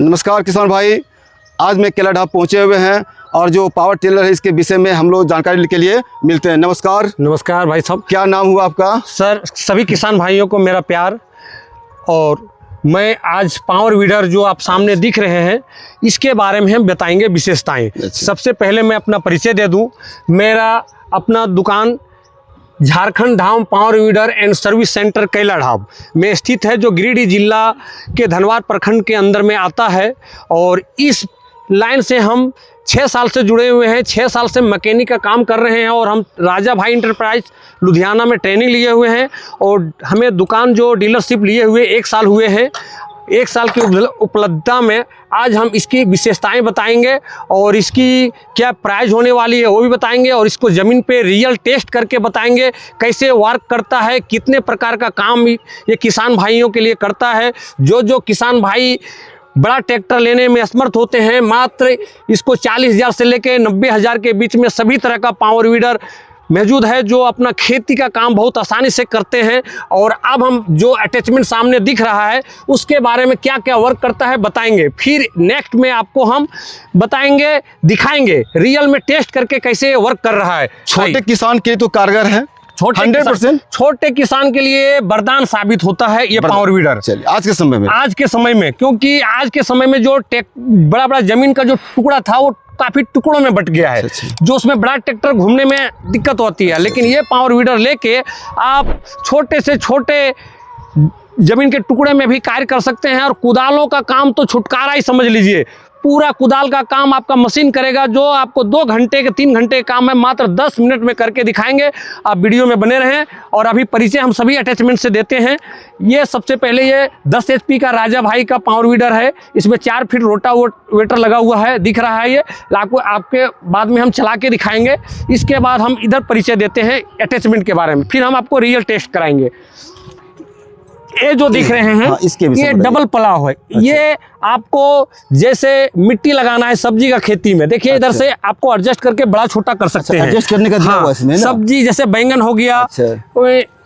नमस्कार किसान भाई, आज मैं केला ढाब पहुँचे हुए हैं और जो पावर टिलर है इसके विषय में हम लोग जानकारी के लिए मिलते हैं। नमस्कार। नमस्कार भाई साहब। क्या नाम हुआ आपका? सर, सभी किसान भाइयों को मेरा प्यार। और मैं आज पावर वीडर जो आप सामने दिख रहे हैं इसके बारे में हम बताएंगे विशेषताएं। सबसे पहले मैं अपना परिचय दे दूं। मेरा अपना दुकान Jharkhand Dham power weeder and service centre केला ढाब में स्थित है, जो गिरिडीह जिला के धनबाद प्रखंड के अंदर में आता है। और इस लाइन से हम 6 साल से जुड़े हुए हैं। 6 साल से मैकेनिक का काम कर रहे हैं और हम राजा भाई इंटरप्राइज लुधियाना में ट्रेनिंग लिए हुए हैं। और हमें दुकान जो डीलरशिप लिए हुए 1 साल हुए हैं। 1 साल की उपलब्धता में आज हम इसकी विशेषताएं बताएंगे और इसकी क्या प्राइस होने वाली है वो भी बताएंगे। और इसको ज़मीन पे रियल टेस्ट करके बताएंगे कैसे वर्क करता है, कितने प्रकार का काम ये किसान भाइयों के लिए करता है। जो किसान भाई बड़ा ट्रैक्टर लेने में असमर्थ होते हैं, मात्र इसको 40,000 से लेकर 90,000 के बीच में सभी तरह का पावर वीडर मौजूद है, जो अपना खेती का काम बहुत आसानी से करते हैं। और अब हम जो अटैचमेंट सामने दिख रहा है उसके बारे में क्या क्या वर्क करता है बताएंगे। फिर नेक्स्ट में आपको हम बताएंगे, दिखाएंगे रियल में टेस्ट करके कैसे वर्क कर रहा है। छोटे किसान के लिए तो कारगर है, 100%। छोटे किसान के लिए वरदान साबित होता है ये पावर वीडर। चलिए आज के समय में क्योंकि आज के समय में जो बड़ा बड़ा जमीन का जो टुकड़ा था वो काफी टुकड़ों में बट गया है, जो उसमें बड़ा ट्रैक्टर घूमने में दिक्कत होती है। लेकिन ये पावर वीडर लेके आप छोटे से छोटे जमीन के टुकड़े में भी कार्य कर सकते हैं। और कुदालों का काम तो छुटकारा ही समझ लीजिए। पूरा कुदाल का काम आपका मशीन करेगा, जो आपको 2 घंटे के 3 घंटे का काम है मात्र 10 मिनट में करके दिखाएंगे। आप वीडियो में बने रहें। और अभी परिचय हम सभी अटैचमेंट से देते हैं। ये सबसे पहले ये 10 HP का राजा भाई का पावर वीडर है। इसमें 4 फीट रोटावेटर लगा हुआ है, दिख रहा है। ये आपके बाद में हम चला के दिखाएंगे। इसके बाद हम इधर परिचय देते हैं अटैचमेंट के बारे में, फिर हम आपको रियल टेस्ट कराएंगे। ये जो दिख रहे हैं ये डबल पलाव है। ये आपको जैसे मिट्टी लगाना है सब्जी का खेती में, देखिए इधर से आपको एडजस्ट करके बड़ा छोटा कर सकते हैं। एडजस्ट करने का दिया हुआ इसमें ना? सब्जी जैसे बैंगन हो गया,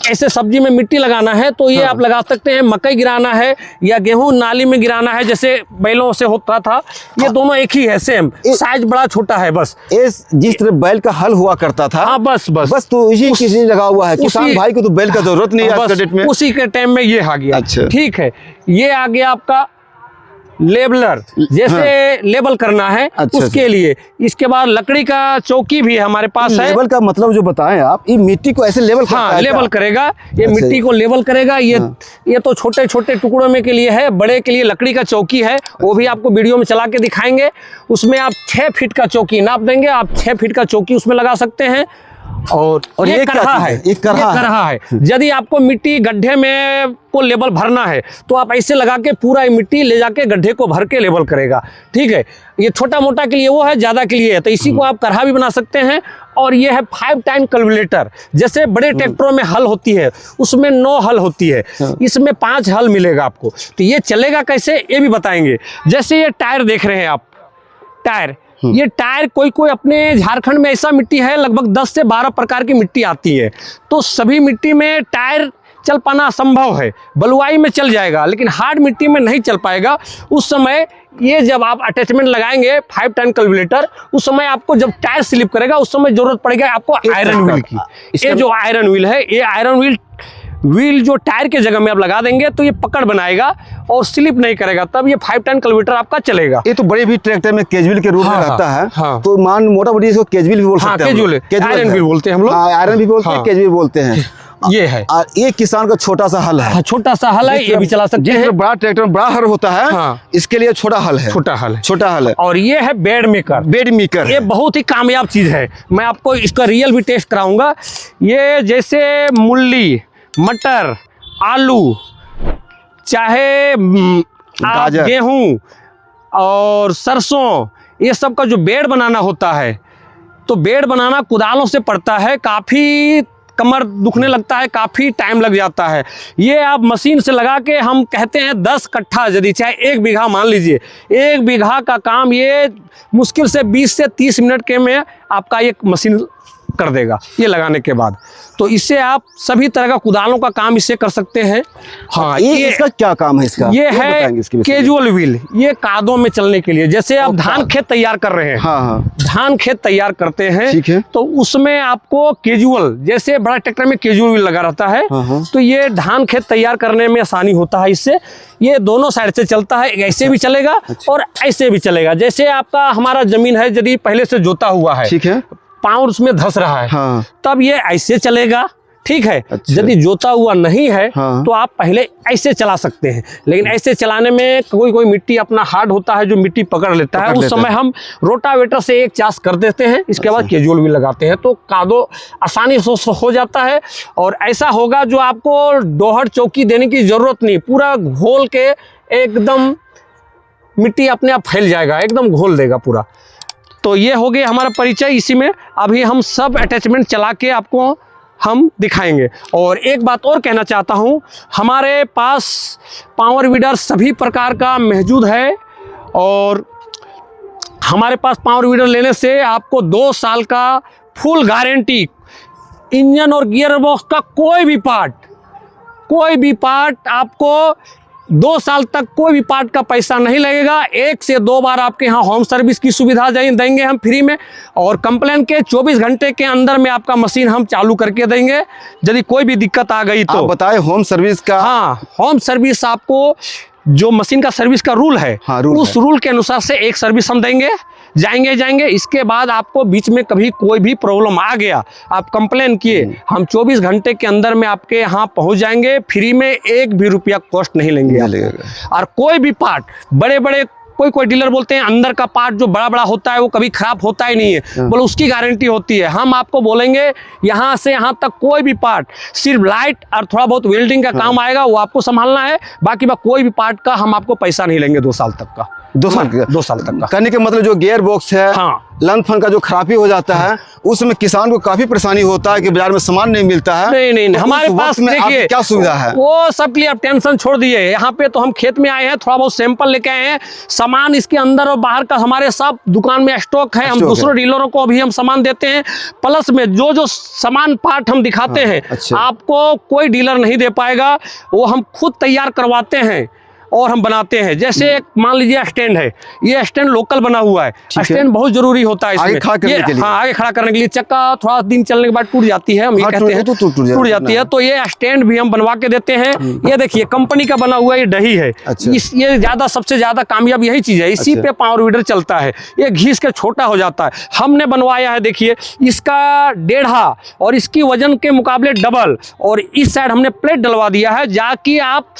ऐसे सब्जी में मिट्टी लगाना है तो ये आप लगा सकते हैं। मकई गिराना है या गेहूं नाली में गिराना है जैसे बैलों से होता था, ये दोनों एक ही है, सेम साइज बड़ा छोटा है। बस जिस तरह बैल का हल हुआ करता था, हाँ बस तो इसी चीज लगा हुआ है। किसान भाई को तो बैल का जरूरत नहीं है आज के डेट में। उसी के टाइम में ये आ गया। अच्छा, ठीक है। ये आ गया आपका लेबलर, जैसे लेबल करना है उसके लिए। इसके बाद लकड़ी का चौकी भी हमारे पास है। लेबल का मतलब जो बताएं आप, ये मिट्टी को ऐसे लेबल करता है? लेबल करेगा ये। मिट्टी को लेबल करेगा ये तो छोटे छोटे टुकड़ों में के लिए है। बड़े के लिए लकड़ी का चौकी है, वो भी आपको वीडियो में चला के दिखाएंगे। उसमें आप 6 फीट का चौकी नाप देंगे, आप 6 फीट का चौकी उसमें लगा सकते हैं। और ये करहा है। यदि आपको मिट्टी गड्ढे में को लेबल भरना है तो आप ऐसे लगा के पूरा मिट्टी ले जाके गड्ढे को भर के लेबल करेगा। ठीक है। ये छोटा मोटा के लिए वो है, ज्यादा के लिए है, तो इसी को आप करहा भी बना सकते हैं। और ये है 5 टाइम कल्टिवेटर। जैसे बड़े ट्रैक्टरों में हल होती है उसमें 9 हल होती है, इसमें 5 हल मिलेगा आपको। तो ये चलेगा कैसे ये भी बताएंगे। जैसे ये टायर देख रहे हैं आप, टायर, ये टायर कोई अपने झारखंड में ऐसा मिट्टी है, लगभग 10 से 12 प्रकार की मिट्टी आती है। तो सभी मिट्टी में टायर चल पाना असंभव है। बलुआई में चल जाएगा लेकिन हार्ड मिट्टी में नहीं चल पाएगा। उस समय ये जब आप अटैचमेंट लगाएंगे 5 टाइम कल्टिवेटर, उस समय आपको जब टायर स्लिप करेगा उस समय जरूरत पड़ेगा आपको आयरन व्हील की। ये जो आयरन व्हील है, ये आयरन व्हील जो टायर के जगह में आप लगा देंगे तो ये पकड़ बनाएगा और स्लिप नहीं करेगा, तब ये 5 टाइम कल्टिवेटर आपका चलेगा। ये तो बड़े भी ट्रैक्टर में केजुअल के रूप में रहता है। तो मोटा मोटी इसको केजुअल भी बोल सकते हैं। आयरन व्हील बोलते हैं हम लोग। आयरन भी बोलते हैं, केजुअल बोलते हैं। ये है। और ये किसान का छोटा सा हल है। छोटा सा हल है, ये भी चला सकते हैं। बड़ा ट्रैक्टर में बड़ा हल होता है, इसके लिए छोटा हल है। छोटा हल है। और ये है बेड मेकर। ये बहुत ही कामयाब चीज है। मैं आपको इसका रियल भी टेस्ट कराऊंगा। ये जैसे मूली, मटर, आलू, चाहे गेहूं और सरसों, ये सब का जो बेड बनाना होता है, तो बेड बनाना कुदालों से पड़ता है, काफी कमर दुखने लगता है, काफ़ी टाइम लग जाता है। ये आप मशीन से लगा के, हम कहते हैं 10 कट्ठा, यदि चाहे 1 बीघा मान लीजिए, 1 बीघा का काम ये मुश्किल से 20 से 30 मिनट के में आपका एक मशीन कर देगा ये लगाने के बाद। तो इससे आप सभी तरह का कुदालों का काम इससे कर सकते हैं। हाँ, ये इसका क्या काम है इसका? ये है बताएंगे इसके विषय में? कैजुअल व्हील, ये कादों में चलने के लिए। जैसे आप धान खेत तैयार कर रहे हैं, हाँ हाँ, धान खेत तैयार करते हैं, ठीक है। तो उसमें आपको कैजुअल, जैसे बड़ा ट्रैक्टर में कैजुअल व्हील लगा रहता है, हाँ। तो ये धान खेत तैयार करने में आसानी होता है इससे। ये दोनों साइड से चलता है, ऐसे भी चलेगा और ऐसे भी चलेगा। जैसे आपका हमारा जमीन है यदि पहले से जोता हुआ है, ठीक है, पाँव उसमें धस रहा है, हाँ। तब ये ऐसे चलेगा, ठीक है। अच्छा। यदि जोता हुआ नहीं है, हाँ। तो आप पहले ऐसे चला सकते हैं। लेकिन ऐसे चलाने में कोई मिट्टी अपना हार्ड होता है, जो मिट्टी पकड़ लेता है, उस समय हम रोटावेटर से एक चास कर देते हैं, इसके बाद कैजुअल भी लगाते हैं, तो कादो आसानी से हो जाता है। और ऐसा होगा जो आपको डोहर चौकी देने की जरूरत नहीं, पूरा घोल के एकदम मिट्टी अपने आप फैल जाएगा, एकदम घोल देगा पूरा। तो ये हो गया हमारा परिचय। इसी में अभी हम सब अटैचमेंट चला के आपको हम दिखाएंगे। और एक बात और कहना चाहता हूँ, हमारे पास पावर वीडर सभी प्रकार का मौजूद है, और हमारे पास पावर वीडर लेने से आपको 2 साल का फुल गारंटी, इंजन और गियर बॉक्स का कोई भी पार्ट आपको 2 साल तक कोई भी पार्ट का पैसा नहीं लगेगा। 1 से 2 बार आपके यहाँ होम सर्विस की सुविधा देंगे हम फ्री में, और कंप्लेन के 24 घंटे के अंदर में आपका मशीन हम चालू करके देंगे यदि कोई भी दिक्कत आ गई तो। आप बताए होम सर्विस का। हाँ, होम सर्विस आपको जो मशीन का सर्विस का रूल है, हाँ, रूल उस रूल के अनुसार से एक सर्विस हम देंगे, जाएंगे। इसके बाद आपको बीच में कभी कोई भी प्रॉब्लम आ गया, आप कंप्लेन किए, हम 24 घंटे के अंदर में आपके यहाँ पहुँच जाएंगे, फ्री में 1 भी रुपया कॉस्ट नहीं लेंगे और कोई भी पार्ट, बड़े कोई डीलर बोलते हैं अंदर का पार्ट जो बड़ा होता है वो कभी खराब होता ही नहीं है, बोलो उसकी गारंटी होती है। हम आपको बोलेंगे यहाँ से यहाँ तक कोई भी पार्ट, सिर्फ लाइट और थोड़ा बहुत वेल्डिंग का काम आएगा, वो आपको संभालना है। बाकी कोई भी पार्ट का हम आपको पैसा नहीं लेंगे 2 साल तक का। 2 साल का? 2 साल तक का कहने के मतलब जो गियर बॉक्स है, हाँ, लन फन का जो खराबी हो जाता है, उसमें किसान को काफी परेशानी होता है कि बाजार में सामान नहीं मिलता है। नहीं, तो हमारे पास देखिए क्या सुविधा है, वो सब के लिए आप टेंशन छोड़ दिए। यहाँ पे तो हम खेत में आए हैं, थोड़ा बहुत सैंपल लेके आए हैं, सामान इसके अंदर और बाहर का हमारे सब दुकान में स्टॉक है। हम दूसरों डीलरों को भी हम सामान देते हैं, प्लस में जो सामान पार्ट हम दिखाते हैं, आपको कोई डीलर नहीं दे पाएगा, वो हम खुद तैयार करवाते हैं और हम बनाते हैं। जैसे एक मान लीजिए स्टैंड है, ये स्टैंड लोकल बना हुआ है, स्टैंड बहुत जरूरी होता है इसमें, आगे खड़ा करने के लिए। हाँ, आगे खड़ा करने के लिए। चक्का थोड़ा दिन चलने के बाद टूट जाती है, हम ये कहते हैं टूट जाती है, तो ये स्टैंड भी हम बनवा के देते हैं। ये देखिए कंपनी का बना हुआ ये डही है, ये सबसे ज्यादा कामयाब यही चीज है, इसी पे पावर वीडर चलता है। ये घिस के छोटा हो जाता है, हमने बनवाया है। देखिए इसका 1.5 और इसकी वजन के मुकाबले डबल, और इस साइड हमने प्लेट डलवा दिया है, जाकि आप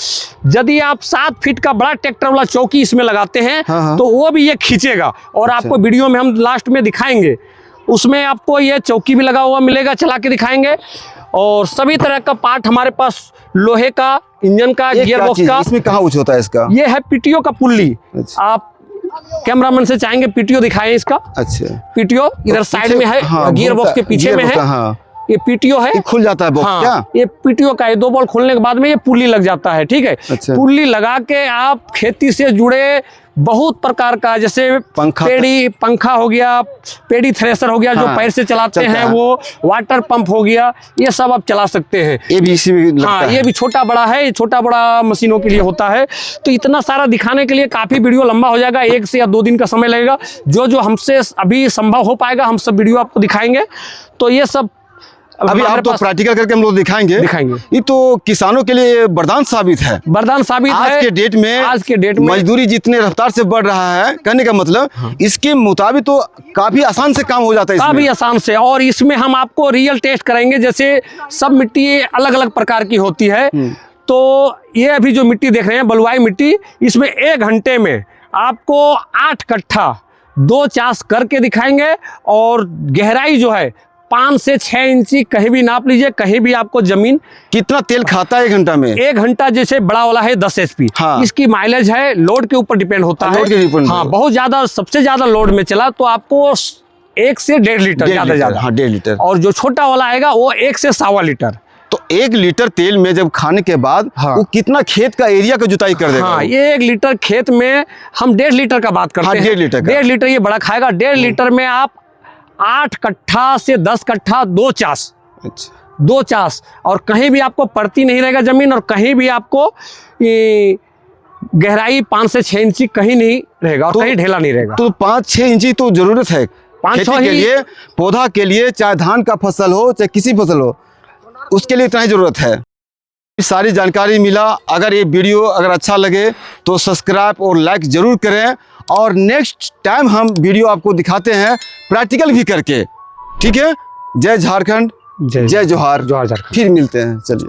यदि आप 7 फीट का बड़ा ट्रैक्टर वाला चौकी इसमें लगाते हैं, तो वो भी ये खींचेगा। और आपको वीडियो में हम लास्ट में दिखाएंगे, उसमें आपको ये चौकी भी लगा हुआ मिलेगा, चला के दिखाएंगे। और सभी तरह का पार्ट हमारे पास, लोहे का, इंजन का, गियर बॉक्स का। इसमें कहाँ यूज होता है इसका? ये है पीटीओ का पुल्ली। आप कैमरामैन से चाहेंगे पीटीओ दिखाएं इसका। अच्छा, पीटीओ इधर साइड में है, गियर बॉक्स के पीछे में है, ये पीटीओ है, खुल जाता है बॉक्स। क्या ये पीटीओ का है, 2 बॉल खोलने के बाद में ये पुल्ली लग जाता है, ठीक है। पुल्ली लगा के आप खेती से जुड़े बहुत प्रकार का, जैसे पंखा हो गया, पेड़ी थ्रेसर हो गया, जो पैर से चलाते हैं, वो वाटर पंप हो गया, ये सब आप चला सकते हैं। ये भी इसी में लगता है। ये भी छोटा बड़ा है, ये छोटा बड़ा मशीनों के लिए होता है। तो इतना सारा दिखाने के लिए काफी वीडियो लंबा हो जाएगा, 1 से या 2 दिन का समय लगेगा। जो हमसे अभी संभव हो पाएगा हम सब वीडियो आपको दिखाएंगे। तो ये सब अभी आप तो प्रैक्टिकल करके हम लोग दिखाएंगे। ये तो किसानों के लिए वरदान साबित है, आज के डेट में मजदूरी जितने रफ्तार से बढ़ रहा है, कहने का मतलब इसके मुताबिक तो काफी आसान से काम हो जाता है, काफी आसान से। और इसमें हम आपको रियल टेस्ट करेंगे, जैसे सब मिट्टी अलग अलग प्रकार की होती है। तो ये अभी जो मिट्टी देख रहे हैं, बलुआई मिट्टी, इसमें 1 घंटे में आपको 8 कट्ठा 2 चास करके दिखाएंगे। और गहराई जो है 5 से 6 इंची कहीं भी नाप लीजिए, कहीं भी आपको जमीन। कितना तेल खाता है 1 घंटा में? 1 घंटा जैसे बड़ा वाला है 10 HP, इसकी माइलेज है, लोड के ऊपर डिपेंड होता है। हाँ, बहुत ज्यादा, सबसे ज्यादा लोड में चला तो आपको 1 से 1.5 लीटर ज्यादा। 1.5 लीटर। और जो छोटा वाला आएगा वो 1 से 1.25 लीटर। तो 1 लीटर तेल में जब खाने के बाद वो कितना खेत का एरिया का जुताई कर देगा? हाँ, ये 1 लीटर खेत में हम 1.5 लीटर का बात करते हैं। 1.5 लीटर। 1.5 लीटर ये बड़ा खाएगा। 1.5 लीटर में आप 8 कट्ठा से 10 कट्ठा 2 चास। अच्छा, 2 चास, और कहीं भी आपको पड़ती नहीं रहेगा जमीन, और कहीं भी आपको गहराई 5 से 6 इंची कहीं नहीं रहेगा, और कहीं ढेला नहीं रहेगा। तो 5-6 इंची तो जरूरत है 5-6 के लिए, पौधा के लिए, चाहे धान का फसल हो चाहे किसी फसल हो, उसके लिए इतना ही जरूरत है। सारी जानकारी मिला। अगर ये वीडियो अगर अच्छा लगे तो सब्सक्राइब और लाइक जरूर करें, और नेक्स्ट टाइम हम वीडियो आपको दिखाते हैं प्रैक्टिकल भी करके। ठीक है, जय झारखंड, जय जोहार। जोहार झारखंड। फिर मिलते हैं, चलिए।